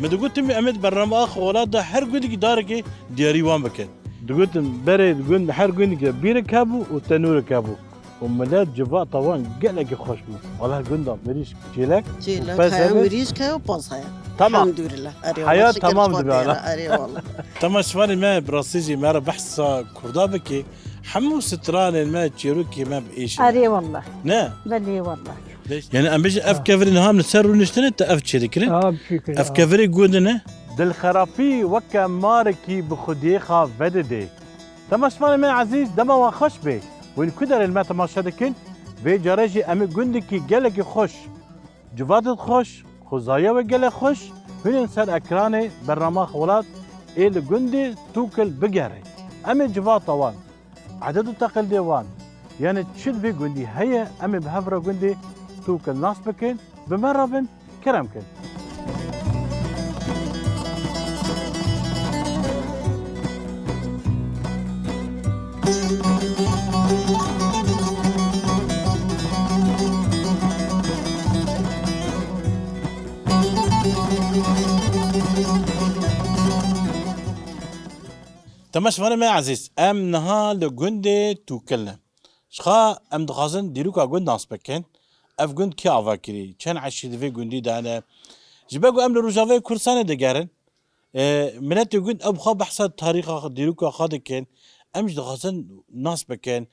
مدقوت تمي أمد برنامج أخ ولاد هر جودك دارك دياري وان بكن دقوت بري دقون هر جودك بير كابو وتنور كابو ومداد جفاء طوان قلق خوشبو والله قلنا مريش جيلك هيا مريش كاو باص هيا تمام الحمد لله حياة تمام دبالا أري والله تمام سوالي ما براسيجي ما بحث كردابكي حمو ستران ما تشيروكي ما بإيش أري والله نا بلي والله يعني أم بيجي أف كفري نهام نسر ونشتني أف تشيركري بشكل أف كفري قودنا دل خرافي وكا ماركي بخديخة بددي تمام سوالي ما عزيز دما وخش بي وين كدر الما تماشا دكن في جارجي أمي قندكي قلقي خوش جواد خوش خوزايا وقلق خوش هنا سر أكراني برنامج ولاد إيه قندي توكل بقاري أمي جواد طوان عدد تقل ديوان يعني تشد في قندي هيا أمي بهفرة قندي توكل ناس بكن بمرة بن كرمكن تماش فانا ما عزيز ام نهال لقندي توكلنا شخا ام دخازن ديروكا قند ناس بكن اف قند كي افاكري كان عشي دفي قندي دانا جباقو ام لروجافي كورسانه دقارن مناتي قند اب خا بحث تاريخ ديروكا خادكن امش دخازن ناس بكن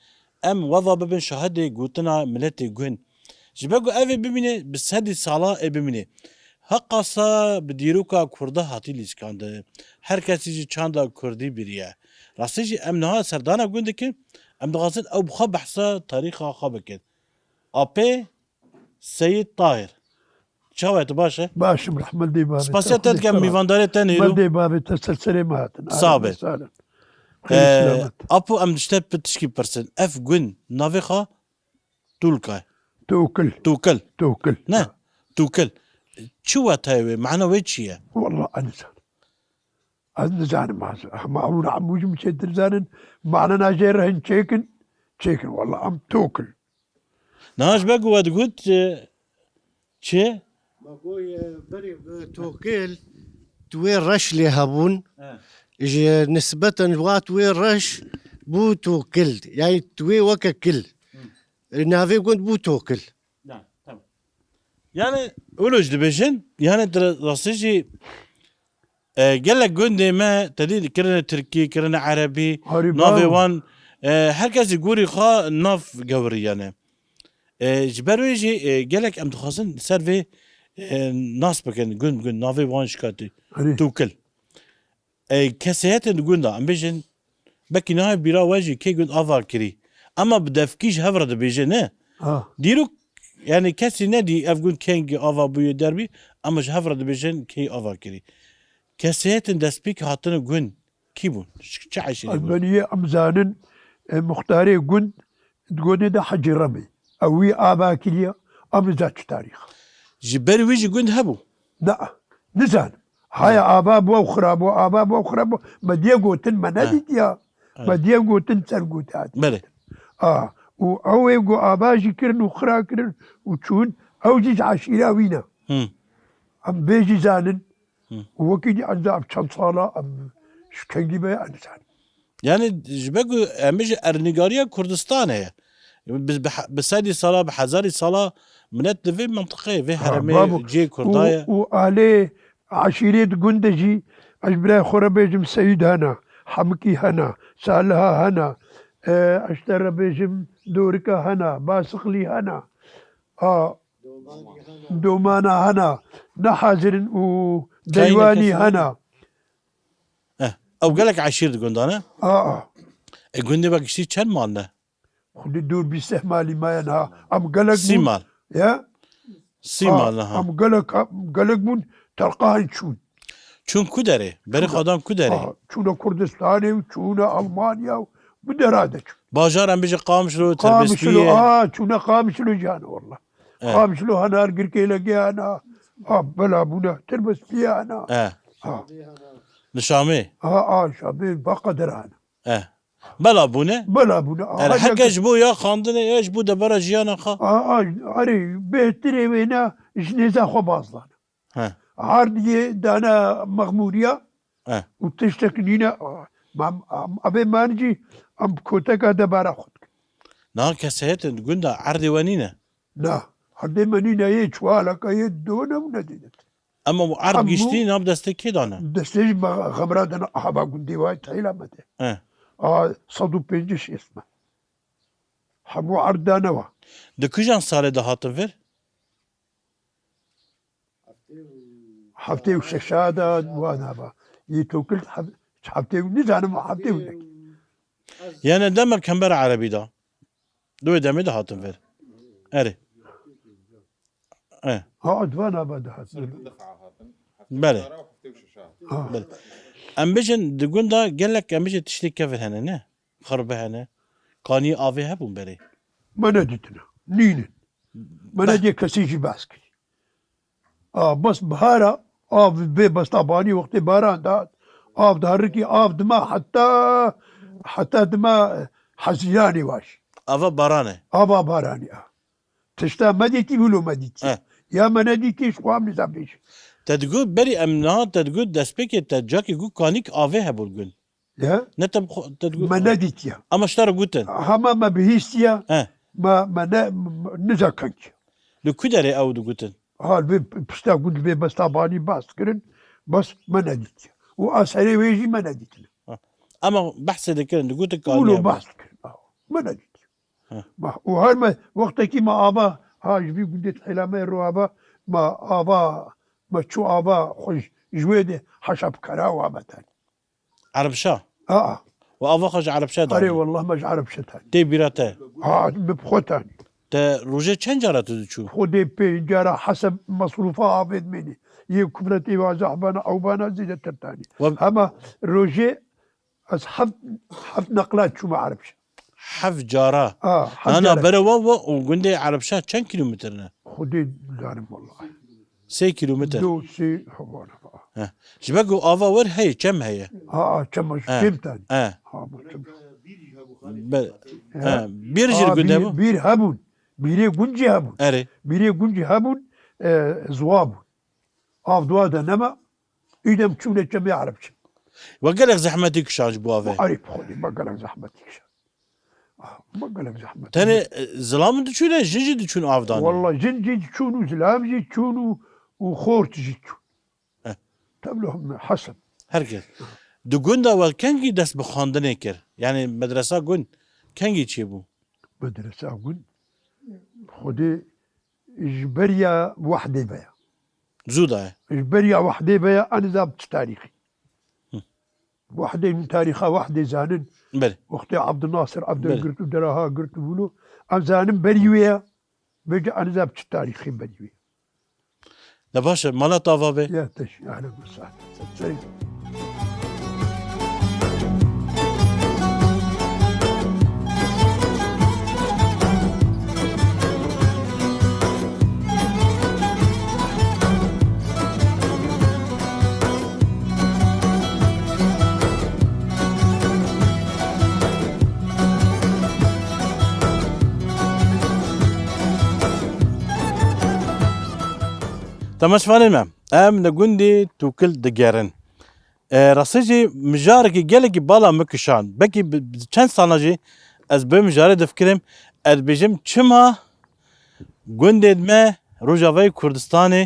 ام وضع ببن شهاده قوتنا ملاتي قند جباقو افي بميني بس هدي صلاة بميني هقصا بديروكا كرده هاتي ليسكانده هر کسی جی چند کردی بریه راستی جی ام نها سردانا گونده که ام دغازن او بخوا بحثا تاریخ آخا بکن آپی سید طاهر چاوه تو باشه؟ باشه مرحمل دی باره سپاسیت تد کم میوانداره تن هیرو مل دی باره تسلسله ماتن صابر اپو ام دشته پتشکی پرسن اف گون ناوی خوا تولکای توكل نه توكل چوه تایوه معنی وی چیه؟ والله أنا زان معون عموج مشدر زان معنا ناجرهن تشيكن والله أم توكل ناش بقى ودقوت چه؟ بقول بري توكل توير رش لي هابون إجي نسبة وات توير رش بو توكل يعني توي وكا كل نافي قلت بو توكل نعم تمام يعني قولوش دبيشن يعني راسيجي قال لك قندي ما تديد كرنا تركي كرنا عربي نافي وان هركز يقولي خا ناف قوري يعني جبرو يجي قال لك ام تخاصن سيرفي ناس بكن قند نافي وان شكاتي توكل كاسيات قندا ام بيجن بكي نهاي بيرا واجي كي قند افا كري اما بدفكيش هفرد بيجن نه ديرو يعني كاسي نادي افقون كينج افا بيو دربي اما هفرد بيجن كي افا كري كاسيات دسبيك هاتنا قن كيبون شو عايشين المنية أمزان مختاري قن تقولي ده حج رمي أوي آبا كليا أمزاتش تاريخ جبري ويجي قن هبو لا نزان هاي آباب وخرابو آباب وخرابو ما ديقو تن منادي ديا ما ديقو تن سرقو تاتي بله وأو يقو آباجي كرن وخرا كرن وتشون أو جيج عشيرا وينا أم بيجي زانن وكيدي عندها بشان صالة أم شكنجي بي أنسان يعني جبكو أمج أرنيغاريا كردستان هي بسادي صلاة بحزاري صلاة منات في منطقة في بابو. حرمي جي كرداية وعليه عشيرة قندجي أجبرا خربيجم سيد هنا حمكي هنا سالها هنا اشترى بيجم دوركا هنا باسقلي هنا دومانا هنا نحازر وديواني هنا أو قالك عشيرة قندانة قندي بقشتي كان مالنا خد الدور باستحمالي ما ينها أم قلق سيمال يا سيمال لها أم قلق من تلقاها تشون چون كدري بري خدام كدري شونا كردستاني وشونا ألمانيا بدرادة باجار ام بيجي قامشلو قامشلو تربستية شونا قامشلو جانا والله قامشلو هنا أرقر كيلا أنا بلا بنا تربستية أنا نشامي شابين بقدر أنا بلا بونه بلا بنا الحق جبو يا خاندني ايش بو دبر جيانا خا أري بيتري وينا جنيزة خو باصلان عارضي دانا مغمورية وتشتكنينا أبي ما نجي أم كوتك دبارة خدك نا كسيت قلنا عردي ونينا لا عردي منينا يتشوالك يدونا وندينت اما عرض قشتي ناب دستك كيدانا دستيج غمرات أنا أحبا قندي واي تحيلا متى صدو بينجش اسمه حمو عردانا وا دكجان سالي ده هاتن فير حفتي وششادة وانا با يتوكل حفتي ونزانا ما حفتي ولك يعني دمر كمبر عربي ده دو دمي ده هاتن فير اري ادوانا بعد بله بله ام بيجن دقون ده قال لك ام بيجن تشتري كيف هنا نه خربه هنا قاني افي هبون بري ما ندتنا نين ما ندي كسيجي باسكي بس بهارا بي بس طباني وقت باران داد دهركي دما حتى دما حزياني واش افا بارانه باراني تشتا مديتي ولو مديتي يا ما نديتي شو عم نزبيش تدقول بري امنا تدقول دسبيك تجاكي قول كانيك افي هبول يا نتب تدقول ما نديتيا اما اشترى قوتن هما ما بهيستيا ما نزكنك لو كدري او دقوتن البي بستا قلت البي بس طباني باس كرن بس ما نديتيا واسعري ويجي ما نديتنا اما بحث ذكرن دقوتن قولوا باس كرن ما نديتيا وهالما وقتك ما ابا جبي قلت حلامي الروابا ما تشو خوش جويده حشب كراوه مثلا عرب شاه وافا خرج عرب شاه اري والله ما عرب شاه ثاني تي بيراته ببخو ثاني تا روجه چند جاره تدشو خودي بيجارة حسب مصروفها عبيد مني يكفرتي وزحبنا او بانا زيادة ترتاني اما روجي حف نقلات شو ما عربش حف جاره انا بروا وقندي عرب شاه كم كيلومترنا خودي زارم والله 3 كيلومتر دو سي حوانا جبقو افا ور هي كم هي كم كم ثاني بيرجر قدامه بير هابون بيري قنجي هابون اري بيري قنجي هابون زوابون دوادا نما إذا مشونا كم يعرفش وقال لك زحمتك شاج بوافي عارف خودي ما قال لك زحمتك ما قال لك زحمتك تاني زلام تشونه جنجي تشون افدان والله جنجي تشونو زلام تشونو وخورت تشون تبلهم حسب هركز دو گوندا و کنگی دست بخواندنه کر یعنی مدرسه گون کنگی چی بو مدرسه گون خودی اجبريا وحده بيا زوده اجبريا وحده بيا انا ذابت تاريخي وحده من تاريخها وحده زانن بله وقت عبد الناصر عبد القرت دراها قرت بولو ام زانن بريويا بيجي انا ذابت تاريخي بريويا لا باشا مالا طافا بي يا تش اهلا وسهلا سلام تماشفانين ما ام نقندي توكل دقيرن راسيجي مجاركي قالك بالا مكشان بكي كان سنجي از بمجاري دفكرم ادبیجم چما گندید ما روجاوی کردستانی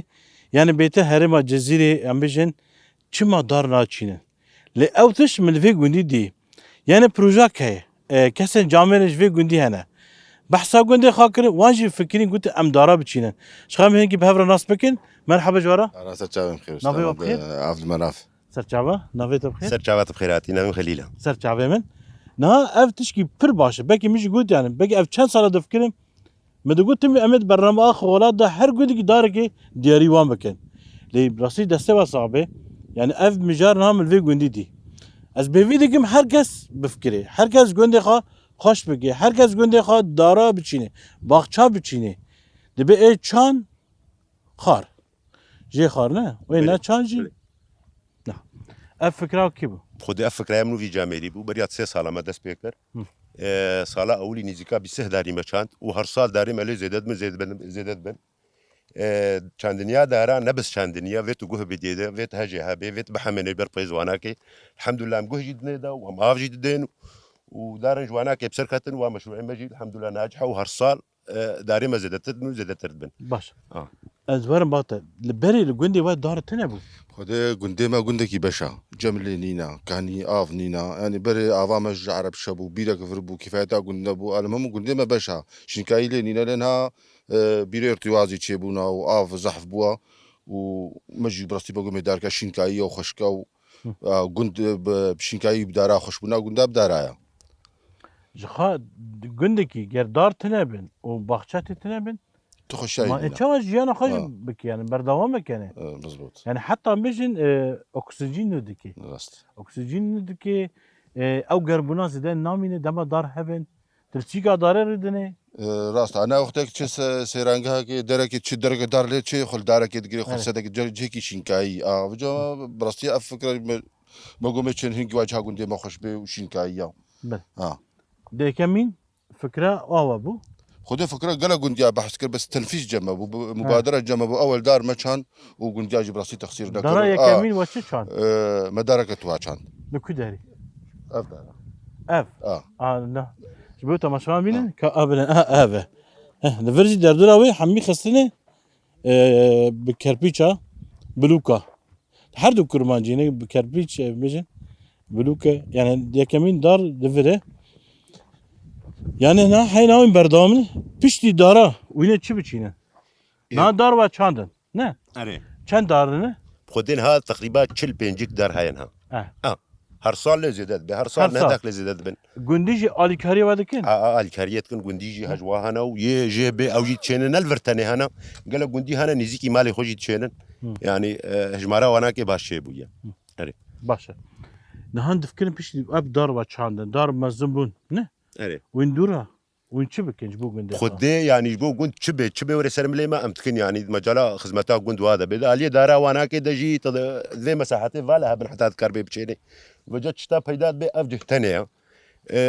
یعنی بیت هرما جزیره ام بیجن چما دار ناچینه لی اوتش ملوی گندی دی یعنی پروژه که کسی جامعه جوی گندی هنه بحثا گندی خاکر وانجی فکرین گوت ام دارا بچینن شخام هنگی بهفر ناس بکن مرحبا جوارا أنا سرچاوة بخير نافي بخير؟ عبد المناف سرچاوا نویت بخیر سرچاوة بخيراتي نافي خليلة سرچاوه من نه اف تشکی پر باشه بکی میشه گوت یعنی بکی اف چند سال دفکرم مدگوت تمی امید برنامه آخ ولاد ده هر گودی که داره که دیاری وان بکن لی راسی دسته و صعبه یعنی اف مجار نام الوی گوندی دی از بیوی دیگم هر کس بفکره هر کس گوندی خواه خوش بگه هر کس گوندی خواه دارا بچینه باغچا بچینه دبی ای چان خار جی خار نه وی نه چان جی نه اف فکره کی بو خودي أفكر يا منو في جامعي بو بريات 3 سالة ما دست بيكتر سالة أولي نزيكا بسه داري ما شانت وهر سال داري مالي زيدت بن چندنیا دارا نبس چندنیا ویت گوه بدیده ویت هجی هبی ویت بحمنه بر پیزوانا کی الحمد لله مگوه جدنا دا وهم عاف جدين ودار جوانا کی بسركتن ومشروع مجيد الحمد لله ناجحه وهر سال داري ما زدت بن باش از ورم باتا لبری لگوندی واد دار تنبو خده گنده ما گنده کی بشا جمله نینا کانی آف نینا يعني بري آوامج عرب شبو بيرا كفر بو كفايتا گنده بو المهم گنده ما بشا شنكايلي نینا لنها بيرا ارتوازي تشيبونا وآف زحف بوا ومجي برستي بقول مدار كشنكاية وخشكا وگند بشنكاية بدارا خشبونا گنده بدارايا جخا گنده کی گردار تنبن و باغچات تنبن تخشاي ما انشاء جيانا خش بك يعني بردوام مكانه مزبوط يعني حتى مجن اكسجين ندكي راست اكسجين ندكي او قربونا زدان نامين دما دار هبن ترتيقا دار ردنه راست انا وقتك تشس سيرانغا كي درك تش درك دار لي تشي خل دارك تقري خل صدق جيكي شينكاي وجا برستي افكر بقوم تشن هنج واجها قندي ما خش بي وشينكاي بل ده كمين فكره بو خذ فكره قال قندي بحث كر بس تنفيذ جمع مبادره جمع اول دار ما كان وقندي اجي براسي تخسير دار يا كمين وش كان مدارك توا كان نكو داري اف دار اف لا جبوتا ما شو مين كابنا افا الفرجي دردوراوي حمي خسنه بكربيتشا بلوكا هردو كرمانجيني بكربيتش بيجن بلوكا يعني يا كمين دار دفره يعني هنا حين هاوين بردامن پشتی دارا وینه چی بچینه؟ نه دار و چندن نه؟ آره چند داره نه؟ خودين هذا تقريبا تشل بينجيك دار هاينها هر سال لزيدت به هر سال ندك لزيدت بن گندیجی آلیکاری و دکن؟ الكاريات كن گنديجي هجوا هنا ويه جي بي او يتشينن الفرتني هنا قال گندي هنا نزيكي مالي خوجي تشينن يعني هجمارا وانا كي باش شي بويا اري باشه نهان دفکرین پشتی اب دار و چندن دار مزن بون نه؟ اري وين دورا وين چی بکنج بو گنده؟ خدي يعني جو قند شبه ورا سلم لي ما امتكن يعني مجالا خدمتها قند وهذا بدا علي دارا وانا كي دجي ذي مساحتي فالها بن حتى اذكر بي بشيني وجت شتا بيدات بي افجه ثانيه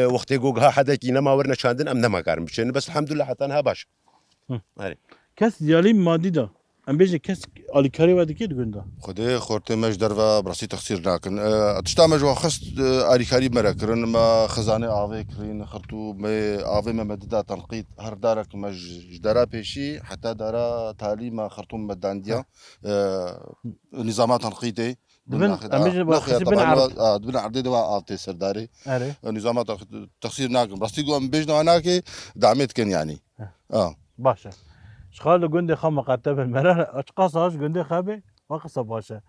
وقت يقول حدا كي نما ورنا شاندن ام نما كارم بشيني بس الحمد لله حتى انها باش هاري کس دیالی مادی دا ام بیش کس آلیکاری و دکی گنده خدي خورتي مج درفا براسي تخسير ناكن تشتا مج وخست الكاري مركرن ما خزانه اوي كرين خرطو ما اوي ما مددا تنقيط هر دارك مج دارا بيشي حتى دارا تعليم خرطوم مدانديا نظامات تنقيطي بن بن عرضي دوا افتي سرداري اره نظامات تخسير ناكن براسي قوم بيجنا هناك دعمت كن يعني باشه شخال گنده خام مقطب المرار اشخاص هاش گنده خابه وقصه باشه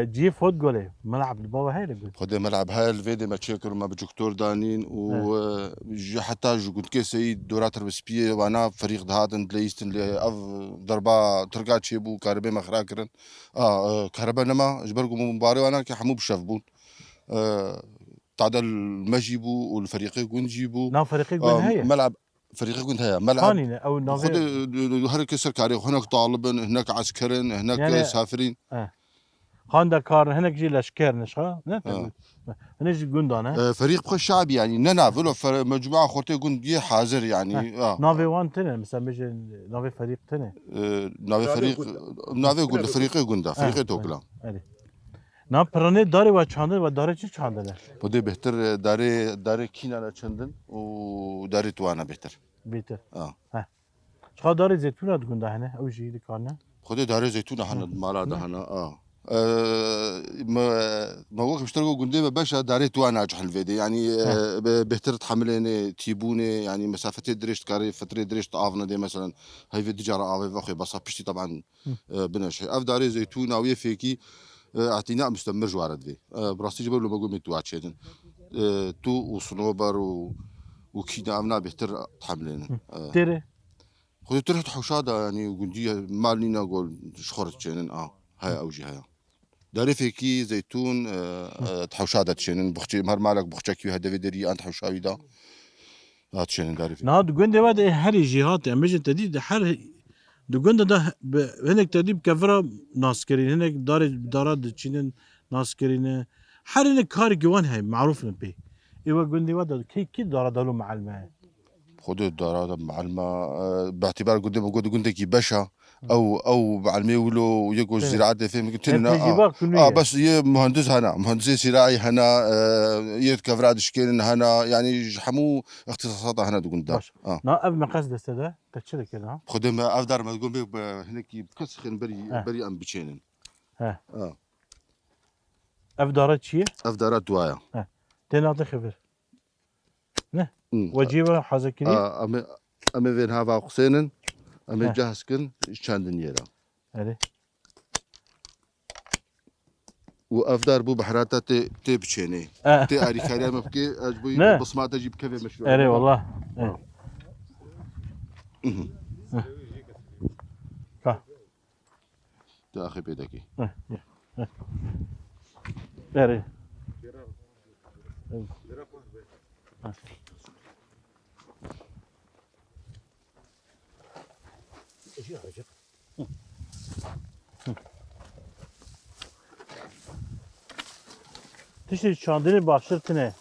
جي فوت جولي ملعب البابا هاي اللي خد ملعب هاي الفيدي ما تشكر ما بجكتور دانين و حتى جو كنت كيسي دورات الرسبيه وانا فريق دهاتن ليستن لي ضربه ترقات شيبو كهرباء مخراكرن كهرباء نما جبركم مباراه وانا كحمو بشفبون تعدل مجيبو والفريقين كون جيبو نعم فريقين كون هي ملعب فريقي كنت هيا ملعب خانينه او نافي هر كسر كاري هناك طالبا هناك عسكرين هناك يعني سافرين خان دكار هناك جي لشكر نشا هناك جندان فريق بخ الشعب يعني ننا فلو مجموعه خورتي كنت حاضر يعني نافي وان تنه مثلا مش نافي فريق تنه نافي قلت فريقي كنت فريقي توكلا نا پرانه داره و چانده و داره چی چانده بده بهتر داره کینا چندن و داره توانا بهتر بيتر اه شخا داري زيتونة تقول ده هنا أو شيء دكانه خدي داري زيتون هنا مالا ده هنا ما وقف اشتركوا قنديم باشا داري تو انا اجح الفيدي يعني بهتر تحملين تيبوني يعني مسافة دريشت كاري فترة دريشت افنا دي مثلا هاي في تجارة افي اخي بس بشتي طبعا بنش اف داري زيتون او يفيكي اعتناء مستمر جوارد في براستي جبل لو بقول متو عشان تو وصنوبر وكيدا امنا بهتر تحملين تري خذ ترحت حوشادة يعني وقندية مالينا قول شخورت شينن هاي اوجي هاي داري فيكي زيتون تحوشادة شينن بختي مهر مالك بختكي هذا فيدري انت حوشاوي دا هات شينن داري فيكي نهاد قندي بعد هري جهات يعني مجن تديد حر دقنده ده هناك تديب كفرة ناس كرين هناك دارات تشينن ناس كرين حر هناك كاري جوان هاي معروف نبي إيوه قندي بعد كي دارات دلو مع الماء خذ الدارة معلمة باعتبار قدام كي باشا او معلمي ولو يقول زراعة في قلت لنا بس يه مهندس هنا مهندس زراعي هنا يتكفراد شكل هنا يعني حمو اختصاصات هنا تقول ده نا أب مقاس دسته ده كتشده كده خدم افدار ما تقول بيك هناك بكسخن بري ام بتشينن ها أفدارات شيء افدارات دوايا تناطي خبر نه وجيبه حزكري أما فين هذا قصينا أما جهز كن شاندن يرا أري وأفدار بو بحراتا تي بتشيني تي أري كاريا مبكي أجبوي بصمات أجيب كذا مشروع أري والله كا تأخي بيدكي أري تشتري çandını başırtına.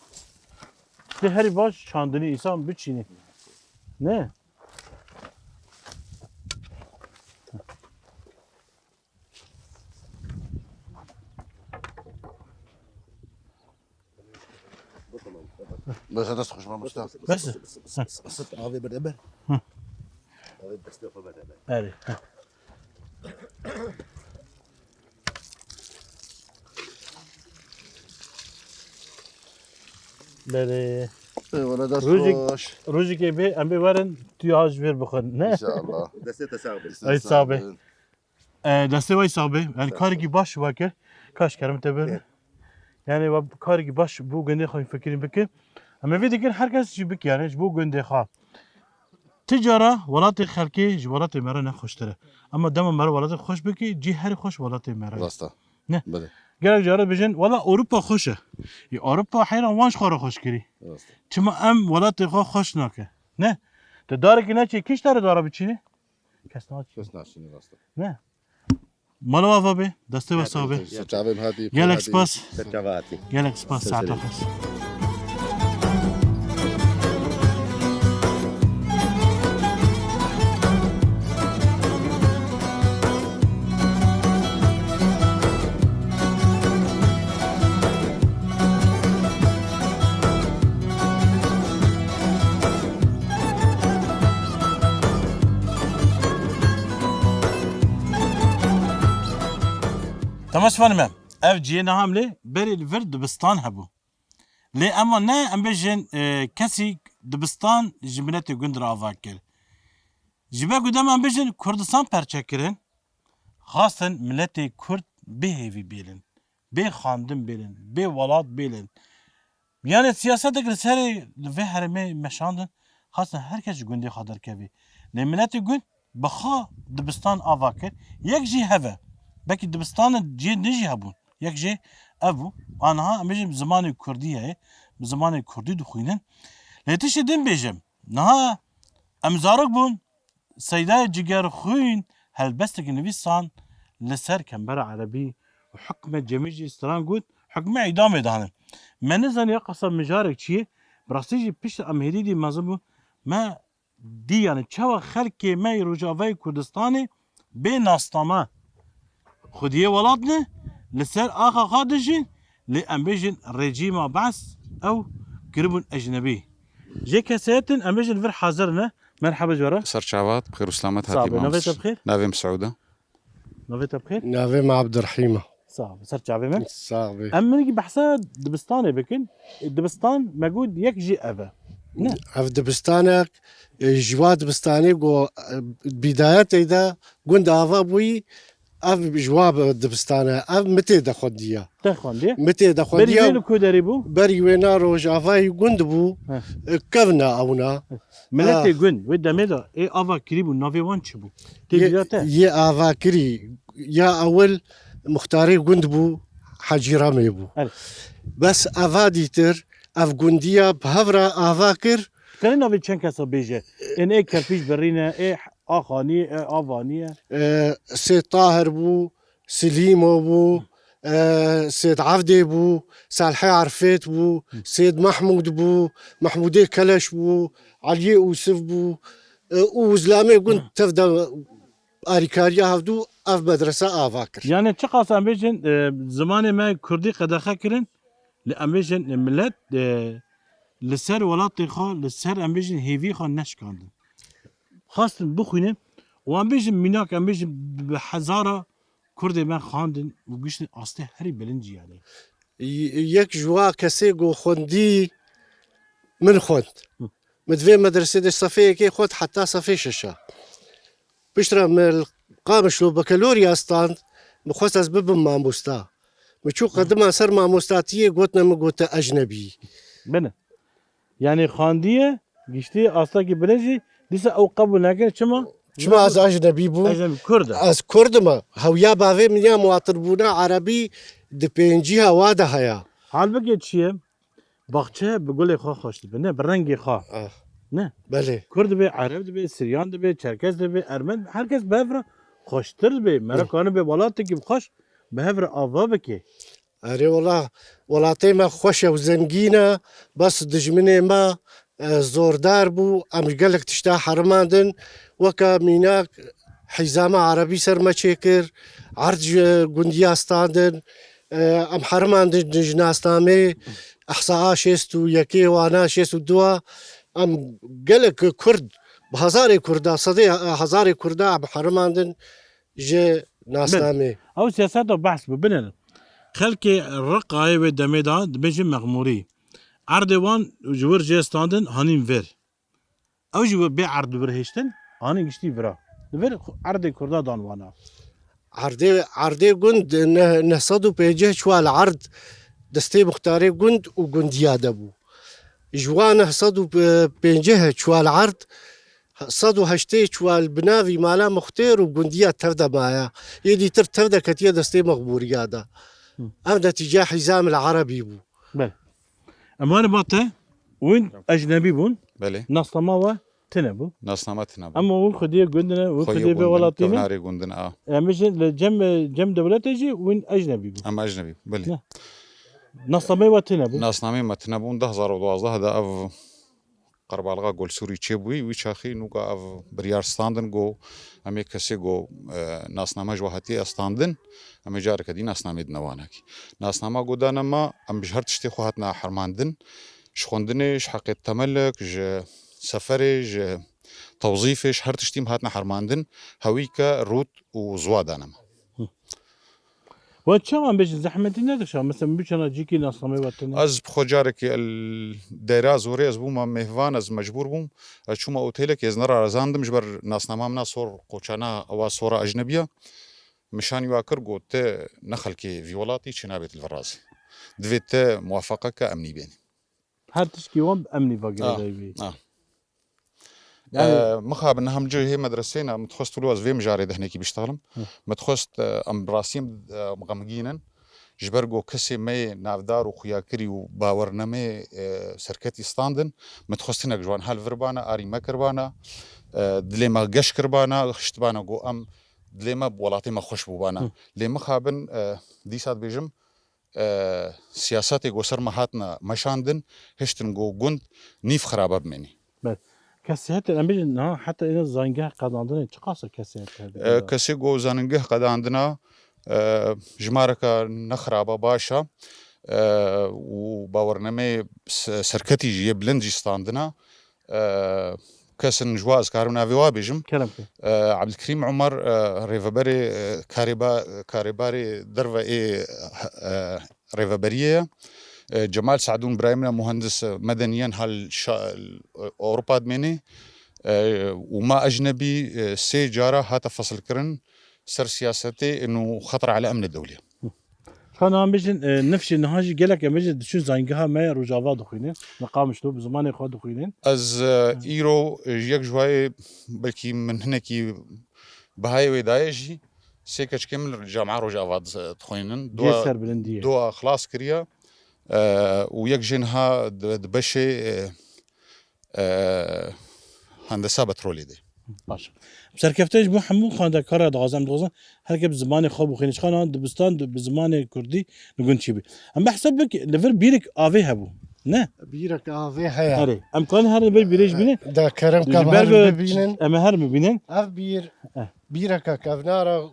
De her baş çandını insan biçini. Ne? بس هذا تخش مع مستعد بس. قصت هذا بالربع هذا بس ده بالربع Evet. Böyle ولا ده روزي روزي gibi em bir varın tüyaj ver bakın. Ne? إن شاء الله دسته تساعد Ay sabe. Deste vay sabe. Yani kar gibi baş vakir. Kaç kerem teber. Yani kar gibi baş bu günde kay fikrin beki. Ama bir dikin herkes jibik yani bu günde ha. Ticara ولات خلقي جوالات مرة نخشتره أما دم مرة ولات خوش بكي جي هر خوش ولات مرة راستا نه بله قالك جارة بيجن ولا أوروبا خوشه أوروبا حيران وانش خورا خوش كري راستا تما أم ولات خوش ناكه نه تدارك ناتشي كيش دار دارا بتشيني كسنات بس ناشين راستا نه مالو وافابي دستي وصابي ستعبم هذه قالك سباس ترجعاتي قالك سباس ساعة خاص تماش فانم اف جينا عامله بري الفرد دبستان هبو لي اما نا ام بيجن كسي دبستان جملتي غندرا افاكر جبا قدام ام بيجن كردستان پرچكرن خاصن ملتي كرد بهيفي بيلن بي خاندن بيلن بي ولاد بيلن يعني سياستك رسالة في حرمي مشاندن خاصة هركش غندي خادر كبي لملتي غند بخا دبستان افاكر يك جي هفا بلكي دبستان جي نجي هبون يك جي ابو انا امجي بزمان كرديه بزمان كردي دخوينن ليتش دين بيجم نها امزارك بون سيداي جيجر خوين هل بستك نفيسان لسر كمبر عربي وحكمة جميجي استران قد حكمة اعدام دهن من زن يقصر مجارك شيء براسيجي بيش امهدي دي مزبو ما دي يعني تشوا خلقي ما يروجافي كردستاني بين ناستما خديه ولادنا لسر آخا خادجين لأن بيجن رجيم بعث أو قرب أجنبي جي كاساتن امج الفر حاضرنا مرحبا جورا سرچاوات بخير وسلامات هاتي صعب نوفيتا بخير نافي مسعودة نوفيتا بخير نافي مع عبد الرحيم صعب صرت شعبي من صاحبي اما نجي بحسها دبستاني بكن الدبستان موجود يكجي افا اف دبستانك جواد دبستاني جو بداية إذا قند آفا بوي اف جواب دبستانه اف متى دخديا تخون دي متى بري دخديا وينو كوداريبو بري وينا روج آفاي قند بو ها. كفنا اونا ملاتي جون ودا ميدا اي افا كريبو نوفي وان تشبو تيجاتا يا آفا كري يا اول مختاري قند بو حاجي رامي بو بس آفا ديتر اف قنديا بهفرا آفا كر كان نوفي تشنكا بيجا ان اي كربيش برينا اي اخاني اي افانيه سيد طاهر بو سليمو بو سيد عفدي بو صالحي عرفيت بو سيد محمود بو محمودي كلش بو علي يوسف بو وزلامي قلت تفدا اريكاريا هفدو اف مدرسه افاكر يعني تشقاس امبيجن زمان ما كردي قد خكرن لامبيجن ملت لسر ولاتي خا لسر امبيجن هيفي خا نشكاندن خاصة بخوينه وامبيجن ميناك امبيجن بحزارة كردي ما خاندن وقشن اصلي هري بلنجي يعني يك جوا كسيغو خوندي من خوند مدفي مدرسة دي صفية كي خوند حتى صفي ششا بشترى من القامش لو بكالوريا ستاند بخوص از ببن ماموستا مشو قدما سر ماموستاتية قوتنا مقوتا أجنبي بنا يعني خاندية قشتي اصلا كي بلنجي لسه او قبل لكن شما از أجنبي بو اجنبي كردة از كردما هويا باوي من يا مواطن بونا عربي دي بينجيها وادا هيا حال بقيت شيء باخچه بقول خو خوش بنه برنگي خا نه بله كرد بي عرب بي سريان بي چركز بي ارمن herkes بهفره خوشتر بي مرکان بي ولات کی خوش بهفره آوا بكي أري والله ولاتي ما خوشة وزنقينة بس دجمني ما زوردار بو أمش قالك تشتا حرماندن وكا ميناك حزامة عربي سر ما تشيكر عرج قنديا ستاندن أم حرماندن جناس نامي أحصاء شيستو يكي وانا شيستو دوا أم قالك كرد بهزاري كردا صدي هزاري كردا أم حرماندن جي ناس نامي او سياسات بحث ببنن خلكي الرقاي ودميدا دبج مغموري عردوان جور جستاندن هانين فير او جو بي عرض برهشتن هاني گشتي برا فير عرض كردا دانوانا عردي قند نهصدو بيجه شوى العرض دستي مختاري قند وقنديا دبو جوان نهصدو بيجه شوى العرض صدو هشتي شوى البنافي مالا مختار وقنديا تفدا معايا يدي تفدا كتير دستي مغبوريا دا ام نتيجة حزام العربي بو بل امان باته وين اجنبي بون بله ناس ما تنبو ناس نامتنا اما وين خديه قندنا وين خديه بولاتينا كوناري قندن مش لجم دولت يجي وين اجنبي بون اما اجنبي بله ناس ما تنبو ناس نامي متنبون 2012 هذا اف قربالغا قول سوري تشيبوي ويشاخي نوكا اف بريار ستاندن جو امي كسي جو ناس ناما جوهاتي استاندن امي جارك دي ناس نامي دنواناكي ناس ناما قدانا ما ام بجهر تشتي خواتنا حرماندن شخوندنش حقيت تملك ج سفري توظيفش هر تشتيم هاتنا حرماندن هويكا روت وزوادانا وشو عم بيجي زحمتنا دشا مثلا بيجي جيكي ناس ما تنبو از بخوجارك الدايره زوري از بوما مهوان از مجبور بوم اشوما اوتيلك از نرى رزاندم جبر ناس نمامنا صور قوچانا او صوره اجنبيه مشان يواكر قوت نخلكي فيولاتي شنابت الفرازي دفيت موافقه كامني بيني هل تشكي وام امني فاقي مخاب انها مجي هي مدرسينا متخصت لواز في مجاري دهنيكي بيشتغلم متخصت ام براسيم مغمجينا جبرجو كسي مي نافدار وخياكري وباورنمي سركتي ستاندن متخصتنا جوان هال فربانا اري مكربانا دليما قش كربانا خشتبانا جو ام دليما بولاتي ما خوش بوبانا لي مخابن ديسات بيجم سياساتي جو سر مهاتنا مشاندن هشتن جو جند نيف خرابه بمني كاسيات الامبيجن حتى إذا زانجاه قد عندنا تقاصر كاسيات هذا كاسي جو زانجاه قد عندنا جمارك نخرابه باشا وباورنامه سركتي جي بلندجي ستاندنا كسن جواز كارمنا في وابجم كلام عبد الكريم عمر ريفابري كاريباري درفا ريفابريه جمال سعدون برايمنا مهندس مدنيا اوروبا دميني وما اجنبي سي جاره هاتا فصل كرن سر سياستي انه خطر على امن الدوله. خانا هم بيجن نفسي نهاجي قالك بيجن شو زانجها ما رجافا دخينين نقام شلو بزمان خا دخينين از ايرو يك جواي بلكي من هناكي بهاي ودايجي سيكش كامل الجامعه رجافا دخينين جسر بلنديه دو خلاص كريا ويك جنها دبشي هندسه بترولي دي باش بسركفتش بو حمو خاندا كارا دغازم دغازم هركب زمان خو بخينش خانا دبستان بزمان كردي نقول شي بي ام بحسبك لفر بيرك افي هبو نه بيرك افي هيا هري امكان هر بيريج بينه دا كرم كبار ببينن اما هر بينن اف بيرك كافنارا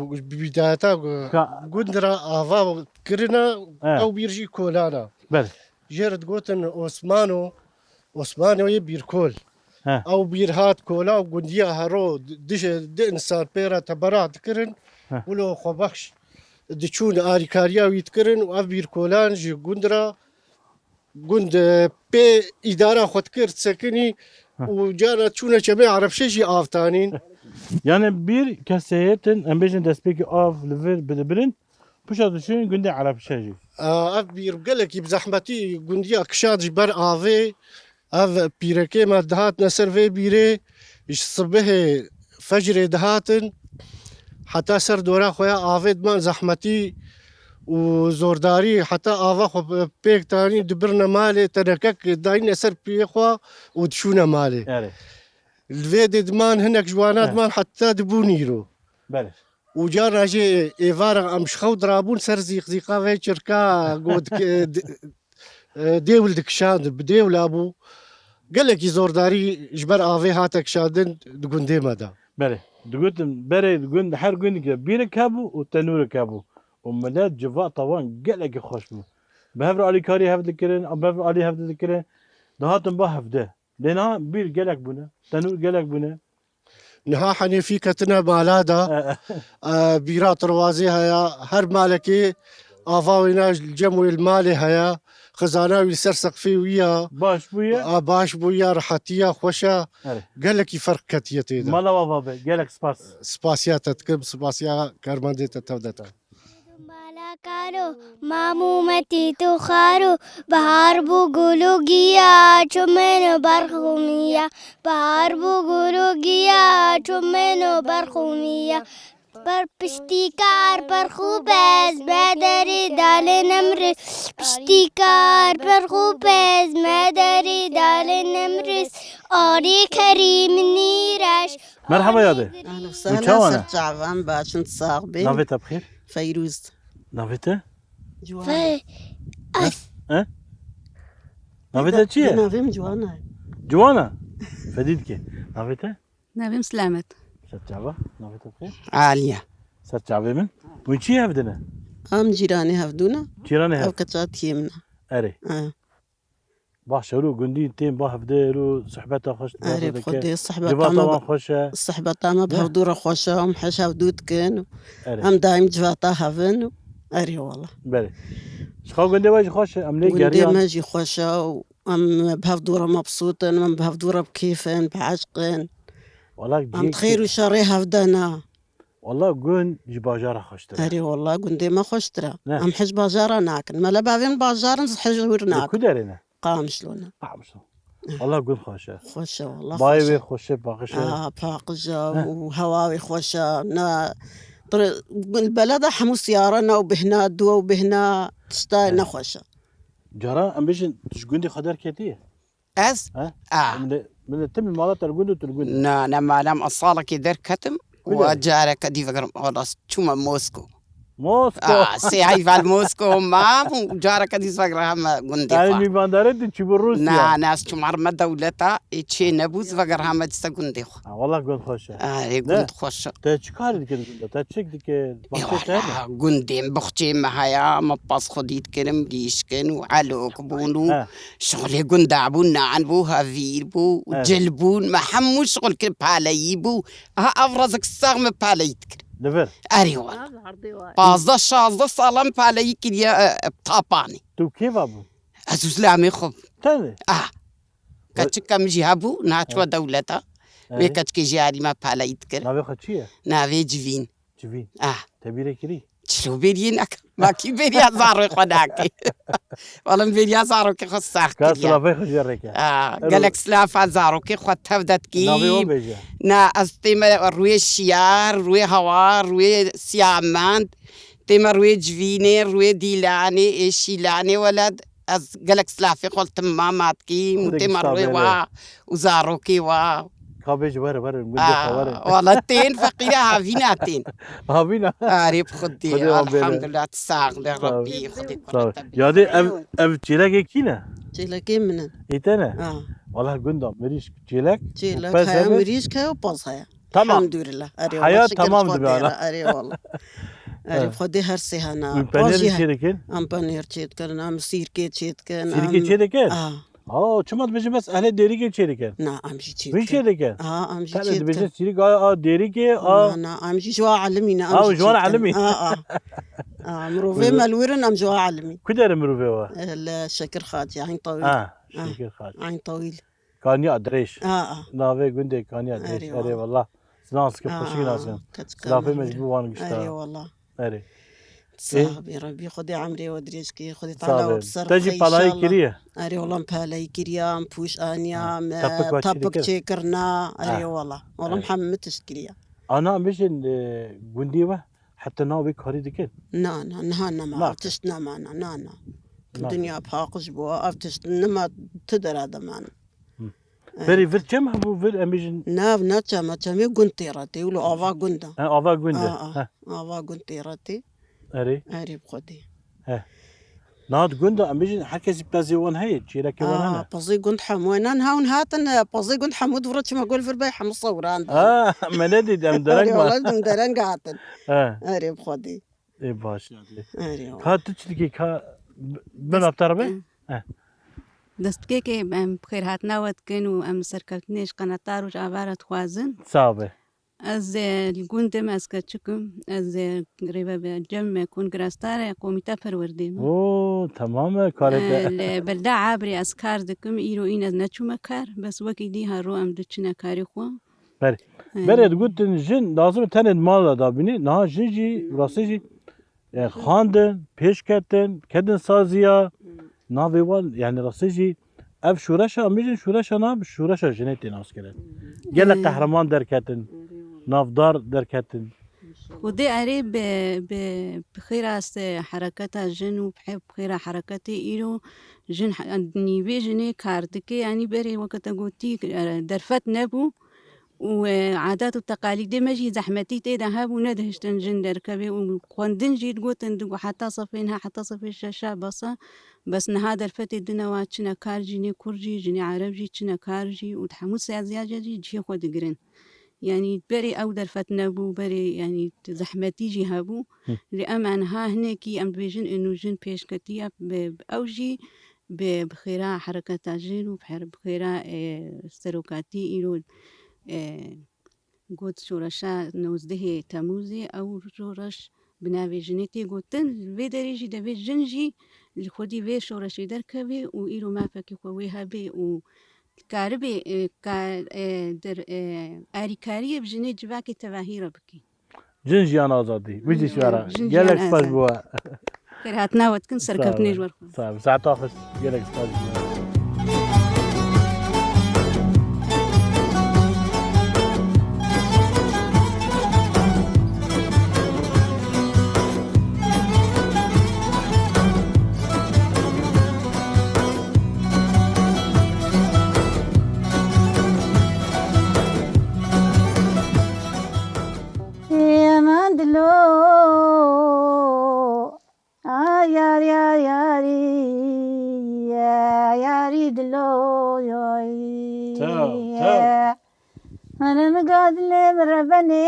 بدايتا قدرة افا كرنا او بيرجي كولانا بله جرد قوتن عثمانو يبير كول ها. او بيرهات كولا وقنديا هرو دش انسان بيرا تبرع تكرن ها. ولو خبخش دشون اريكاريا ويتكرن وابير كولان جي قندرا قند بي اداره خدكر سكني وجانا تشونا جميع عرب شي افتانين يعني بير كسيتن ام بيجن دسبيك اوف لفر بدبرن بوشا دشين قندي عرب شاجي ابير قالك بزحمتي قنديا كشاد جبر افي اف بيركي ما دهات نسر في بيري الصبح فجر دهاتن حتى سر دورا خويا افيد من زحمتي وزورداري حتى افا خو بيك تاني دبرنا مالي تركك داين نسر بيخوا ودشونا مالي يعني الفيد دمان هناك جوانات مان حتى دبونيرو بله وجانا جي ايفارا امش خو درابون سر زيقا في شركا قود ديول دكشان بديول ابو قال لك زورداري جبر افي هاتك شادن دقندي مدى بله دقلت بري دقن حر قن كده بيرك هبو والتنور كابو وملات جفاء طوان قلق خوشبو بهفر علي كاري هفد كرن او بهفر علي هفد كرن دهاتن بهفده لنا بير قلق بنا تنور قلق بنا نها حني في كتنا مالادا بيرات روازي هيا هر مالكي افاوينا الجمو المالي هيا خزاناوي سرسق فيه ويا باش بويا باش بويا راحتيا خوشا قال لك يفرق كتيتي ما لا بابا قالك سباس سباسيات تكب سباسيا كارماندي تتودتا کارو مامومتی تو خارو بهار بو گلو گیا چومنو برخومیا بهار بو گلو گیا چومنو برخومیا بر پشتی کار پر خوب است مداری دال نمرس پشتی کار پر خوب است مداری دال نمرس آری کریم نیرش مرحبا يا دي اهلا وشو وسهلا أنا؟ سر جعفان باشن تصاغبين نافيتا بخير فيروز نافيتا جوانا نافيتا چیه نافيم جوانا جوانا فديدك نافيتا نبيم سلامت سرچاوا نافيتا بخير عالية سرچاوا من وين چی هفدنا ام جيراني هفدونا چیرانه او هفت كتات يمنا اري باش رو گندی تیم با هفده رو صحبت خوش اري بخدي الصحبة جوا طبعا طعمة خوش الصحبة طعمة بهودورة خوشة ام حشا ودود كن اري ام دايم جواتا هفن اري والله بله شخو گندی واجی خوش ام لی ودي گریان ماجي خوشة ام بهودورة مبسوطة ام بهودورة بكيفن بعشقن والله ام تخير وشاري هفدنا والله گون جی باجار خوش تر اري والله قندي ما خوشترا نعم. ام حج باجارة ناكن ما لا بافين باجارة حج ورناك کدرینه قام شلونه طعمش والله گون خوشه خوشة والله بايوي خوشة خوشه باقشه باقجة وهواوي خوشة البلد حمو سيارنا وبهنا دوا وبهنا تشتاينا خوشة جرا ام بیشن تش گندی خدر کتیه از ها من تم المالات الجند وتلجند نا نما لم أصالك در كتم كده. وجارك دي فكر خلاص شو موسكو موسكو سي هاي موسكو ما جارك دي فقرها ما قندي يعني میبنداره تشي بروسيا ناس شمار ما دولتا إيشي نبوز فقرها ما تستا قندي والله قند خوشه قند خوش تا چیکار دیگه تا چیک دیگه قندي بختي معايا ما باس خديت كلم ديشكن وعلوك بونو شغلي قندعبونا عن بوها فيربو وجلبون ما حمو شغل كل بالايبو ها أفرزك الساغم بالايتك دفر أريوا بازا شازا سالم بالايك يا بطاباني تو كيف ابو أزوز لامي خب تاني كاتشكا مجيهابو ناتشوا دولتا ويكاتشكي جاري ما بالايتكر نافي خدشيه نافي جفين جفين تبيري كري شلو بيرينك ما كي بيريا زارو خداكي والله بيريا زارو كي خصاك كاس لافي خجرك قالك سلافا زارو كي خد تفدت كي نافي بيجا نا استيما روي الشيار روي هوار روي سيامان تيما روي جفيني روي ديلاني ايشيلاني ولد از قالك سلافي قلت مامات كي متيما روي وا وزارو كي وا خابيج بره نقول والله تين فقيرة هافيناتين هافينا عارف خدي الحمد لله تساق لربي خدي يا دي اف تشيلك كينا تشيلك من ايتنا والله قندم مريش تشيلك هاي مريش كاي وباصها تمام الحمد لله حياة تمام دبيانا اري والله عارف خدي هرسي هنا بانير تشيلكن ام بانير تشيلكن ام سيركي تشيلكن سيركي تشيلكن چمات بيجي بس اهل ديري كي تشيلكن نا امشي تشيلكن في تشيلكن امشي تشيلكن بيجي تشيلك ديري كي انا امشي جوا علمينا امشي جوا علمي مروفي مالورن ام جوا علمي كدر مروفي الشكر خاطي عين طويل شكر خاطي عين طويل كان يدريش نافي قندي كان يدريش اري والله سناس كفشي ناسن لافي مجبوان قشتا اري والله اري صاحبي ربي خدي عمري ودريش كي خدي طالع وبصرف تجي بالاي كريه اري والله بالاي كريا مبوش انيا طبق تشيكرنا اري والله محمد تشكريا انا مش قنديوه حتى ناوي كاري دكين نهانا ما تشتنا معنا نانا الدنيا بحاقش بوا افتشت نما تدر هذا معنا بري فير كم هبو فير اميجن ناتشا ما تشامي قنطيرتي ولو افا قندا افا قندا افا قنطيرتي اري بخدي ناد قندا اميجن حكي بلازي وان هي تشيرا كي وان انا بازي قند حموينان هاون هاتن بازي قند حمود فرتش ما اقول في الباي حم صوران مندي دم درنگ والله دم درنگ هاتن اري بخدي اي باش اري ها تشتكي كا بنا بتربه دەستکێ ئەم بخێر هاتناوەتکەن و ئەم سەرکەوتنێش قەنەتار و ئاوارە خوازن صعبة ئەز گوندم ئەسکە چکم ئەز ڕێبە جەم کونگراستارە کۆمیتە پەروەردێم تمامە کارێک بەلدا عابری ئەس کار دەکەم ئیرۆ ئینە نەچوومە کار بەس وەکی دی هەڕۆ ئەم دچنە کاری خۆ برێت گوتن ژن لازمە تەنێت ماڵە دابینی نها ژنجی ڕاستیژی خواندن پێشکەتن کردن سازیە ناوی وال يعني راسيجي اف شورشا ميجن شورشا ناب شورشا جنيتي ناس كده قال قهرمان دركاتن نافدار دركاتن ودي اري بخير است حركات جن وبحب بخير حركتي ايرو جن نيبي جني كاردكي يعني بري وقت قلتي درفت نبو وعادات والتقاليد ماجي زحمتي تيدا هابو ندهشتن جن دركبي وقندن جيت قوتن دقو حتى صفينها حتى صفي الشاشة بس نهادا الفتي دنوا تشنا كارجي كورجي جني عربجي تشنا كارجي وتحمل سيازياجي جي خود قرن يعني بري او درفت نبو بري يعني زحمتي جي هابو لأمان ها هناكي ام بيجن انو جن بيش كتيا باوجي بخيرا حركات جن وبخيرا سروكاتي إيرو قوت شورشا نوزده تموزي أو شورش بناوي جنتي قوتن في دريجي دبي جنجي لخودي في شورشي دركبي وإيرو ما فكي خويها بي وكاربي در آريكارية بجني جباكي تواهيرا بكي جنجي أنا أزادي بيجي شوارع جالك سباج بوا خير هاتنا وتكن سركبني جوار صعب ساعة تاخذ جالك سباج بوا يا مندلو تاو. أنا مقادلة بربني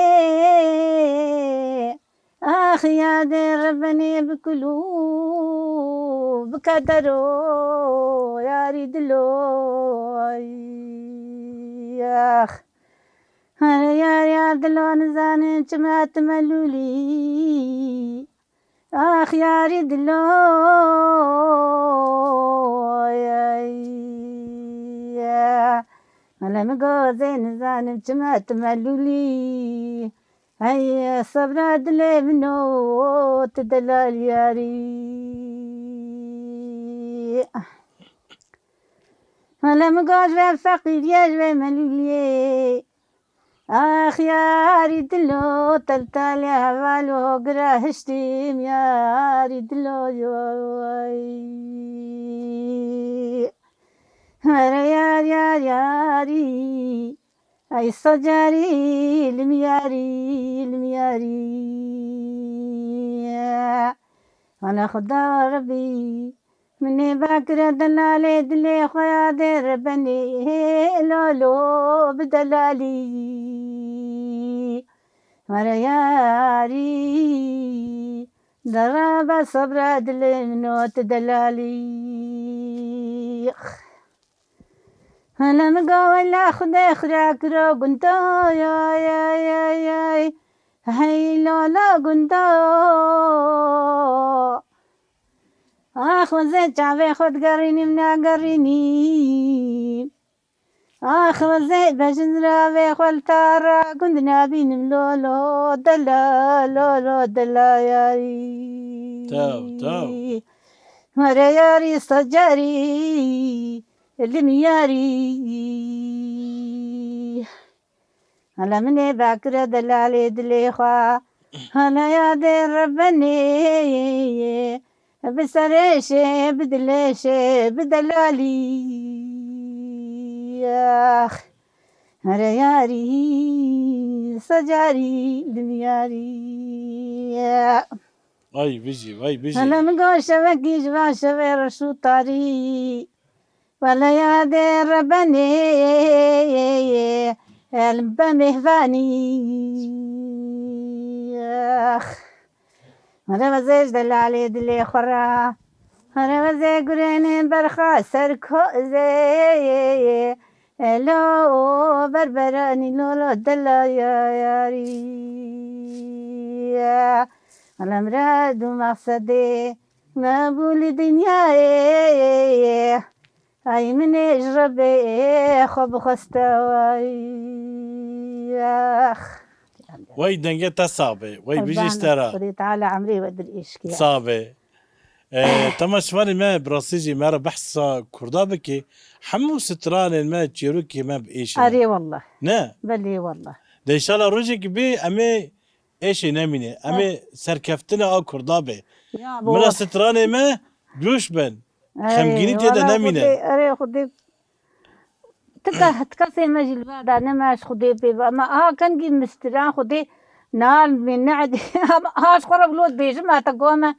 آخي يا دي ربني بكلو بكدرو يا ريدلو ياخ أنا يا دلو نزاني جمع تملولي آخ يا ريدلو يا أنا مقوزي نزاني جمع تملولي هيا صبر دلي منو تدلال ياري أنا مقوزي فقير يا جوي ملولي آخ ياري دلو تلتالي هوالو قرا هشتيم ياري دلو يوي هرا ياري أي صجاري المياري أنا خدا ربي مني باكرة دلالي دلي خويا دير بني لولو بدلالي ورا ياري ضرب صبر دلي منوت دلالي أنا مقاولة خدا خراك رو قنتو يا هاي لولا قنتو آخ وزي جعبي خد قريني منا قريني آخ وزي بجنرا بيخول تارا قند نابين ملولو دلا ياري تاو. مرا ياري صجاري المياري على مني باكرة دلالي دليخوا أنا يا دير ربني بسريشي بدليشي بدلالي ياخ هرا ياري صجاري المياري واي بيجي أنا مقول شبكي جوا شبي رشو طاري ولا يا دير ربني البني فاني أنا مزيج دلالي دلي خرا أنا مزيج قرين برخا سركو زي لو بربراني لولو دلا ياري أنا مراد ومقصدي ما بولي دنياي أي من يجربي خب خستواي واي دنجتا صعبة واي بيجي اشترى خدي تعالى عمري ودري ايش كي صعبة تما شمالي ما براسيجي ما بحث كردا بكي حمو ستران ما تشيروكي ما بإيش اري والله نا بلي والله ده إن شاء الله رجعك بي أمي إيش نامينه أمي سركفتنا كردا بي يا من ستران ما بيوش بن خمجيني تيدا نامينه اري خدي تكسي مجل بعد انا ماش خدي بي ما كان جي مستران خدي نال من نعد هاش خرب لود بيج ما تقوم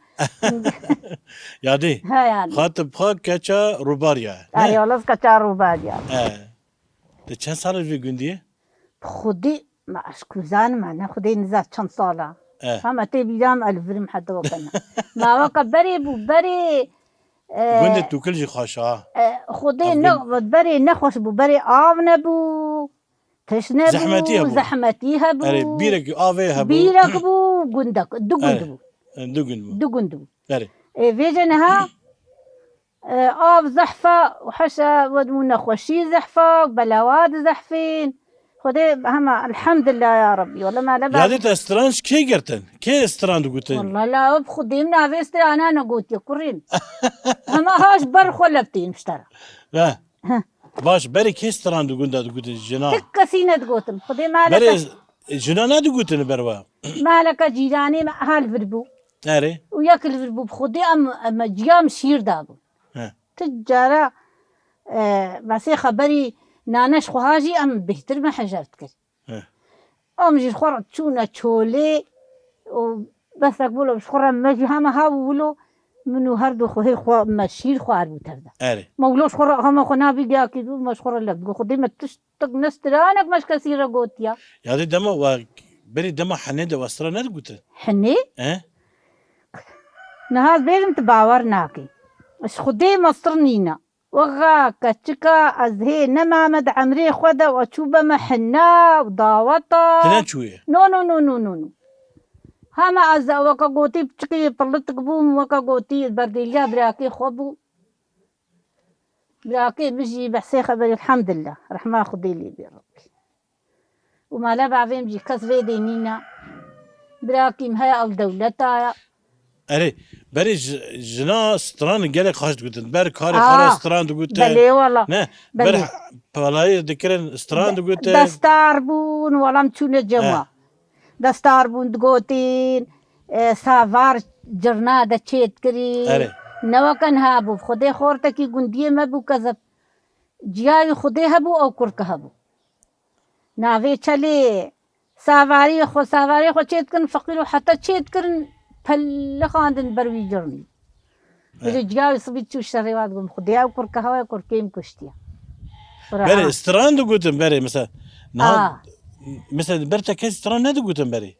يادي ها يعني خاطب خا كاتشا روباريا اري والله كتارو بعد يعني ده كان صار في جندية خدي ما اشكوزان معنا خدي نزات كم صالة فما تبي دام الفرم حتى وقنا ما وقت بري بري جندي تو كل شيء خاشعة خدي بري نخوش بو بري آونا بو تشنا زحمتيها بو زحمتيها بو أري بيرك آويها بو بيرك بو جندك دقندبو دقندبو أري فيجنها آب زحفة وحشا ودمونا خوشي زحفة بلاواد زحفين خدي هما الحمد لله يا ربي والله ما لبا يادي تسترانش كي قرتن كي استران قلتن والله لا بخدي من عفيستر أنا قلت يا كورين هما هاش برخو لبتين مشترى باش بري كي استران قلتن جنا تكسينة قلتن خدي ما لك بري جنا قلتن بروا ما لك جيراني ما هال فربو أري وياكل فربو بخدي أما جيام شير دابو تجارة بس خبري نانش خواجي أم بهتر ما حجرت كر أم جي خورت شونا تشولي وبس أقوله بس خورا مجي هما هاولو منو هردو خوهي خوا مشير خوار بتردا اري مولوش خورا هم خنا بيجا كيدو مش خورا لك خدي ما تشتق نسترانك مش كثيرة قوتيا يعني دما بري دما حنيده واسرا نرقوت حني اه نهار بيرم تباور ناكي اش خدي مصرنينا وغا كتشكا ازهي نما مد عمري خدا وشوبا محنا وضاوطا تنان شويه نو نو نو نو نو نو هما أزا وكا قوتي بتشكي بلطك بوم وكا قوتي البرديليا براكي خوبو براكي بيجي بحسي خبري الحمد لله رحمة خدي لي بربي وما لا بعدين بيجي كسبي دينينا براكي مهيا الدولة اري بري جنا ستران قالك خاشت قلت بر كاري خارج ستران قلت بلي والله نه بلي. بر بالاي ذكرن ستران قلت دستاربون ولا متشون جوا دستاربون دقوتين سافار جرنا دا تشيت كري اري نوا كان هابو خدي خورتكي قندية ما بو كذب جياي خدي هبو او كرك هبو ناوي چلي سافاري خو تشيت كن فقيرو حتى تشيت كرن فل خاندن بروي جرني إذا جياي صبيت شو شريوات قم خدي او كرك هوا كركيم كشتيا بري ستران قلت بري مثلا مثلا برتا كيس ستران ندو قلت بري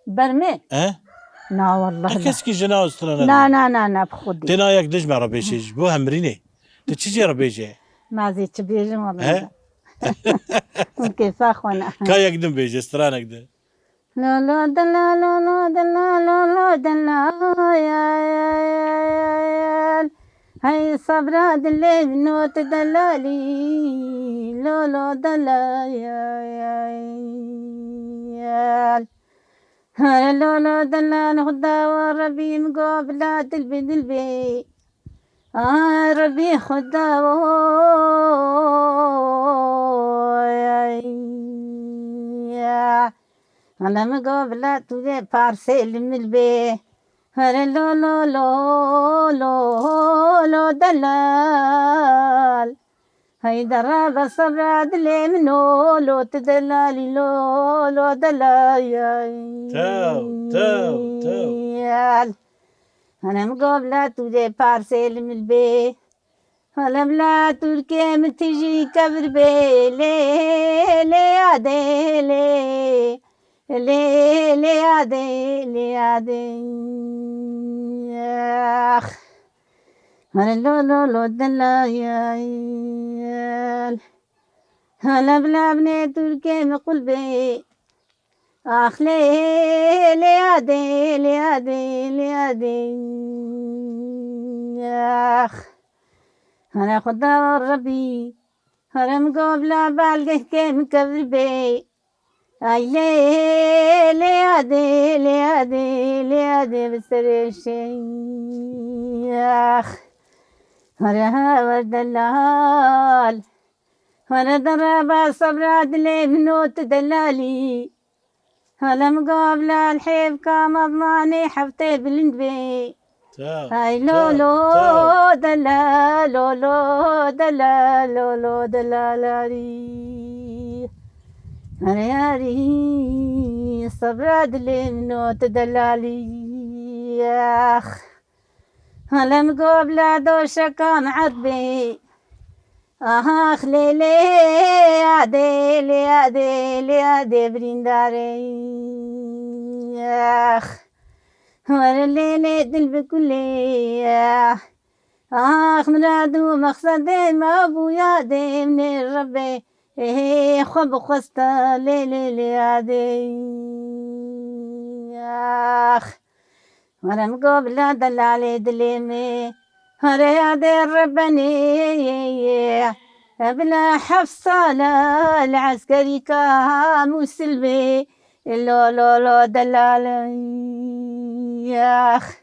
برمي نا والله لا كيس كي جنا ستران نا بخدي تنا ياك دجمع ربيشيج بو همريني تشيجي ربيجي ما زيت بيجي والله كيف اخوانا كايك دم بيجي سترانك ده لا لا دلا لا لا دلا لا لا دلا يا هاي صبرا دلي بنوت دلالي لا لا دلا يا لا لا دلا نخدا وربي مقابلة دلبي ربي خدا أنا مقابلة تودي بارسل من البي هلا لو لو لو لو لو دلال هاي درب الصبر عدلي منو لو تدلالي لو دلال تو أنا مقابلة تودي بارسل من البي هلا بلا تركي من تجي كبر بي لي عدي لي عدي ياخ هلا لو دلال هلا بلا بني تركي من قلبي آخ لي عدي ياخ أنا خدا ربي أنا مقابلة بالقه كم كبر بي أي لي عدي بسرشي ياخ أنا ودلال أنا درب صبر عدلي منوت دلالي أنا مقابلة الحيف كام أضماني حفتي بالندبي هاي لو دلالي هرياري صبر دلي منو تدلالي ياخ هلا مقابلة دوشة كان عذبي آخ لي عدي برينداري ياخ ولا الليلة دل بكلي آخ مرادو مقصدي ما أبويا دي من الربي خب خستا ليلي عادي آخ وانا مقابلة دلالي دليمي هريادي الرباني بلا حفصة لا العسكري كامو سلبي لو دلالي ياخ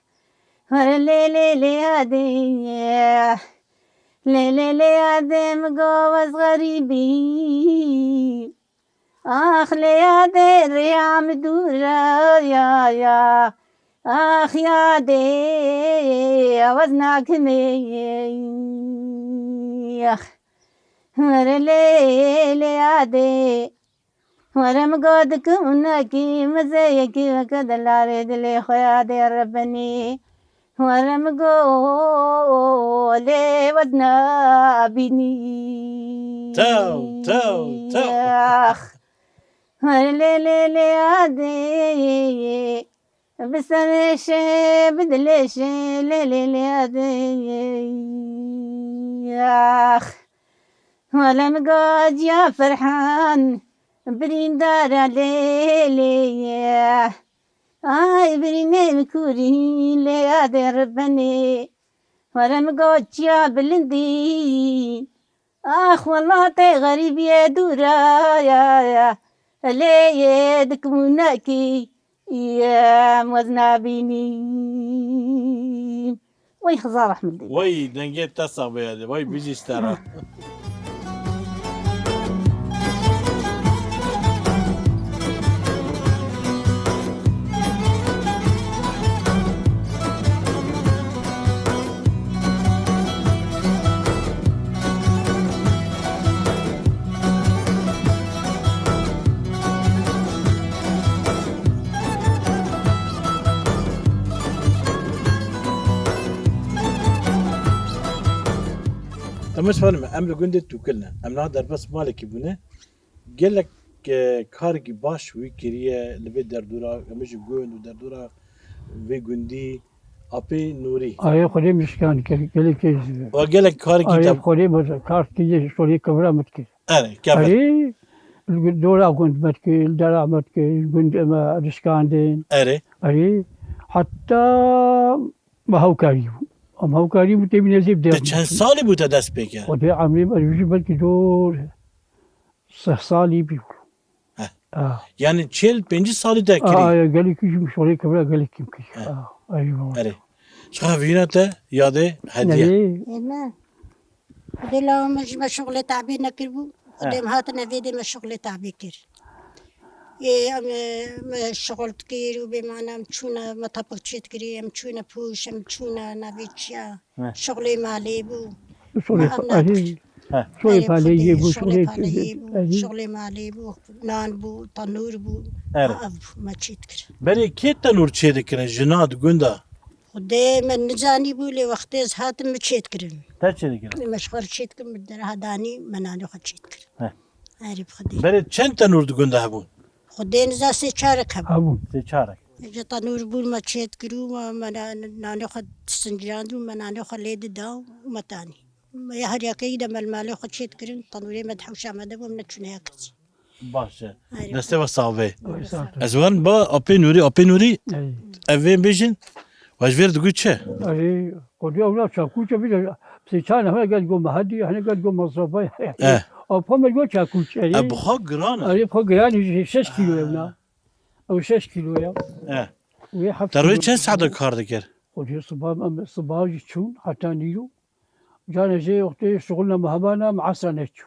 لي هادي مقوز غريبي آخ لي هادي الريام دورة يا آخ يا دي وزنك ياخ لي هادي وانا مقودك مناكي مزيكي وكذا لا ريد لي خويا دي ربني ورم قولي ودنا بني تو اخ ليلي عادي بس ليش بدليش ليلي عادي اخ ولا مقعد يا فرحان برين دار ليلي برين مكوري لي عادي ربني ولا مقعد يا بلندي اخ والله طي غريب يا دورا يا لي يدك مناكي يا موزنا بيني وي خزار احمد الله وي دنجيت تصغ بهذا وي بيجي اشترى تمش فاهم ام لگند تو کلنا ام نادر بس مالك بونه قال لك كارجي باش وي كريه لبي دردورا مش جون ودردورا في جندي ابي نوري آیا خودی مشکان کلی کیز وقال لك كارجي آیا تب خودی بس کار کیه شوری کبرا متکی انا كيف آری الدولا كنت متکی الدرا متکی كنت ما رشكاندين اري آری حتى ما هو كاريو أم هو كاريو تبي نزيب ده كان صالي بوتا داس بيك ودي عمري بيجي بلكي دور صح صالي بيقول يعني تشيل بنجي صالي دا كري قال لك يجي مشوري كبرا قال لك يمكن ايوه اري شخا فيناتا ياده هديه ما خدي لو مش شغل تعبي نكربو قدام هاتنا فيدي مش شغل تعبي كير شغل كير وبمعنى مشونا ما طبقتشيت كري مشونا بوش مشونا نافيتشيا شغلي مالي بو شوي بالي يبو شغلي مالي بو نان بو تنور بو ما تشيت كر بري كي تنور تشيد كرن جناد غوندا خدي من نزاني بو لي وقتيز هاتم متشيت كرن تشيد كرن مشغول تشيت كرن مدر هداني منانو خدشيت كرن عارف خدي بري چند تنور غوندا هبون خدي نزا سي چارك ابو سي چارك جا تنور بو ما تشيت كرو ما نانو خد سنجاندو منانو خليد داو ومتاني يا هر ياكي دم المالو خد شيت كرن تنوري مدحوش عمده بو منتشنها كتي باشه دسته صافي ازوان با ابي نوري افين بيجن واش فير تقول شي اي قد يوم شاكوش بيجي بسيتانا هنا قال قوم هدي احنا قال قوم مصرفي او فما يقول شاكوش ابو خا جرانا اي فوق يعني 6 كيلو يا او 6 كيلو يا تروي چند ساعه کار دکر ودي صباح يشون حتى نيو جانا جي وقتي شغلنا مهبانا معصر نتشو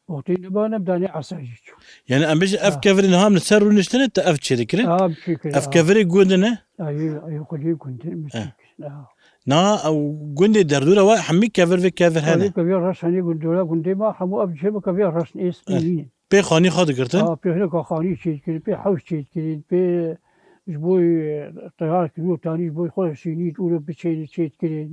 وقتي نبانا بداني عصر يشو يعني ام بيجي اف كفرين هام نسرو نشتنت اف تشي دكر بشكل اف كفري غوندنا اي قدي كنت نا او غوندي دردوره وا حمي كفر في كفر هنا كبير راس هني قدولا كنت ما حمو اب شبه كبير راس اسمين بي خاني خاد كرتن بي هنا خاني شيء كده بي حوش شيء كده بي جبوي طيار كيلو تاني جبوي خلص سيني تقول بشيء شيء كده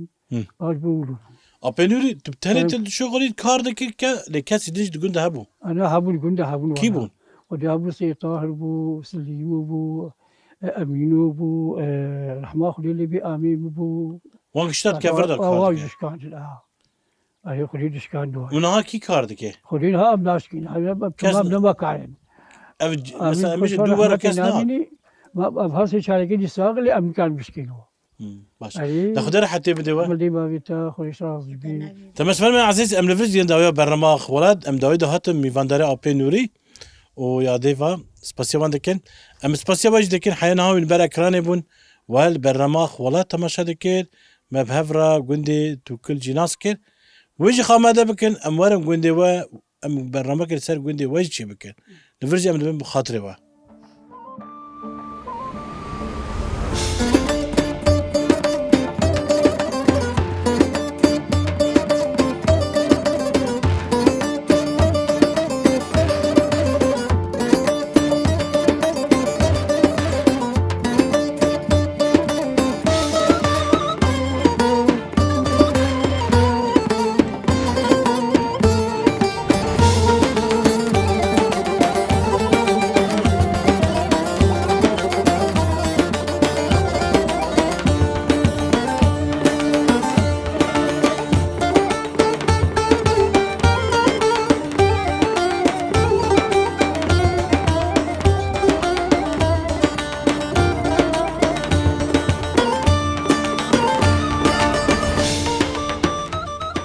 اج بقولوا ابنوري تبتني شغلي كاردك لكاس ديش تقول هبو انا هبو كنت هبو كيبون ودي ابو سيطار بو سليو بو امينو بو رحمه خلي اللي بي امين بو وانشتات كفردك واجش كان اي خلي دش كان دو ونها كي كاردك خليها امناشكين هاي تمام ما كان مثلا مش دوباره كاسنا ما بهاسي شاركي دي ساغلي امكان مسكين باش ناخذ حتى بدوا ملي ما بيتا خوش راس بي تمس فيلم عزيز ام لفز ينداويا برنامج ولاد ام داويد هاتم ميفانداري ابي نوري ويا ديفا سباسيوان دكن ام سباسيو باش دكن حيانا هاو البر اكران بون والبرنامج ولاد تماشا دكر ما بهفرا غوندي تو كل جناس كر ويجي خامده بكن ام ورم غوندي و ام برنامج السر غوندي وجه بكن نفرج ام بخاطري